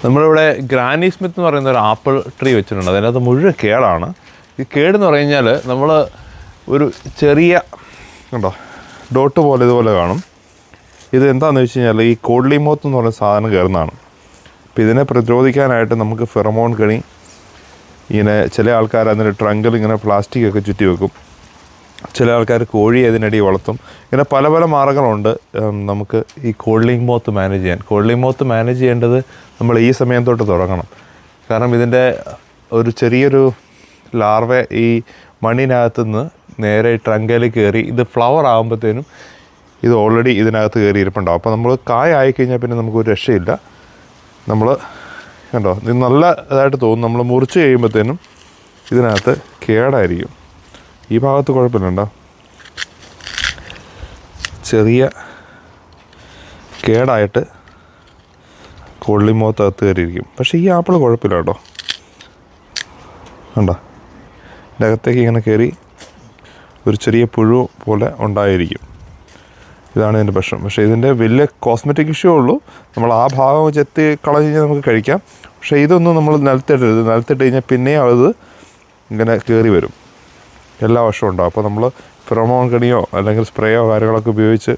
നമ്മളിവിടെ granny Smith എന്ന് പറയുന്ന ഒരു ആപ്പിൾ ട്രീ വെച്ചിട്ടുണ്ട്. അതിനകത്ത് മുഴുവൻ കേടാണ്. ഈ കേടെന്ന് പറഞ്ഞു കഴിഞ്ഞാൽ നമ്മൾ ഒരു ചെറിയ കണ്ടോ ഡോട്ട് പോലെ ഇതുപോലെ കാണും. ഇത് എന്താണെന്ന് വെച്ച് കഴിഞ്ഞാൽ ഈ കോഡ്ലി മോത്ത് എന്ന് പറയുന്ന സാധനം കയറുന്നതാണ്. അപ്പോൾ ഇതിനെ പ്രതിരോധിക്കാനായിട്ട് നമുക്ക് ഫെറമോൺ കെണി ഇങ്ങനെ ചില ആൾക്കാർ അതിൻ്റെ ട്രങ്കിൽ ഇങ്ങനെ പ്ലാസ്റ്റിക്കൊക്കെ ചുറ്റി വെക്കും. ചില ആൾക്കാർ കോഴി അതിനടി വളർത്തും. ഇങ്ങനെ പല പല മാർഗ്ഗങ്ങളുണ്ട് നമുക്ക് ഈ കോഡ്ലി മോത്ത് മാനേജ് ചെയ്യാൻ. കോഡ്ലി മോത്ത് മാനേജ് ചെയ്യേണ്ടത് നമ്മൾ ഈ സമയം തൊട്ട് തുടങ്ങണം. കാരണം ഇതിൻ്റെ ഒരു ചെറിയൊരു ലാർവ ഈ മണ്ണിനകത്തു നിന്ന് നേരെ ട്രങ്കയിൽ കയറി ഇത് ഫ്ലവർ ആകുമ്പോഴത്തേനും ഇത് ഓൾറെഡി ഇതിനകത്ത് കയറി ഇരിപ്പുണ്ടാവും. അപ്പോൾ നമ്മൾ കായ ആയിക്കഴിഞ്ഞാൽ പിന്നെ നമുക്കൊരു രക്ഷയില്ല. നമ്മൾ കണ്ടോ ഇത് നല്ല ഇതായിട്ട് തോന്നും. നമ്മൾ മുറിച്ച് കഴിയുമ്പോഴത്തേനും ഇതിനകത്ത് കേടായിരിക്കും. ഈ ഭാഗത്ത് കുഴപ്പമില്ലണ്ടോ, ചെറിയ കേടായിട്ട് കൊള്ളിമോത്തകത്ത് കയറിയിരിക്കും. പക്ഷേ ഈ ആപ്പിൾ കുഴപ്പമില്ല കേട്ടോ. കണ്ടോ ഇതിൻ്റെ അകത്തേക്ക് ഇങ്ങനെ കയറി ഒരു ചെറിയ പുഴു പോലെ ഉണ്ടായിരിക്കും. ഇതാണ് ഇതിൻ്റെ പ്രശ്നം. പക്ഷേ ഇതിൻ്റെ വലിയ കോസ്മെറ്റിക് ഇഷ്യൂ ഉള്ളൂ. നമ്മൾ ആ ഭാഗം ചെത്തി കളഞ്ഞ് കഴിഞ്ഞാൽ നമുക്ക് കഴിക്കാം. പക്ഷേ ഇതൊന്നും നമ്മൾ നിലത്തിടരുത്. നിലത്തിട്ട് കഴിഞ്ഞാൽ പിന്നെയും അത് ഇങ്ങനെ കയറി വരും. എല്ലാ വർഷവും ഉണ്ടാവും. അപ്പോൾ നമ്മൾ ഫെറമോൺ കെണിയോ അല്ലെങ്കിൽ സ്പ്രേയോ കാര്യങ്ങളൊക്കെ ഉപയോഗിച്ച്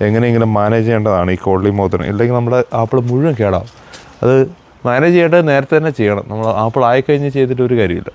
എങ്ങനെയെങ്കിലും മാനേജ് ചെയ്യേണ്ടതാണ് ഈ കോഡ്ലി മോത്തിന്. ഇല്ലെങ്കിൽ നമ്മുടെ ആപ്പിൾ മുഴുവൻ കേടാവും. അത് മാനേജ് ചെയ്യേണ്ടത് നേരത്തെ തന്നെ ചെയ്യണം. നമ്മൾ ആപ്പിൾ ആയിക്കഴിഞ്ഞ് ചെയ്തിട്ട് ഒരു കാര്യമില്ല.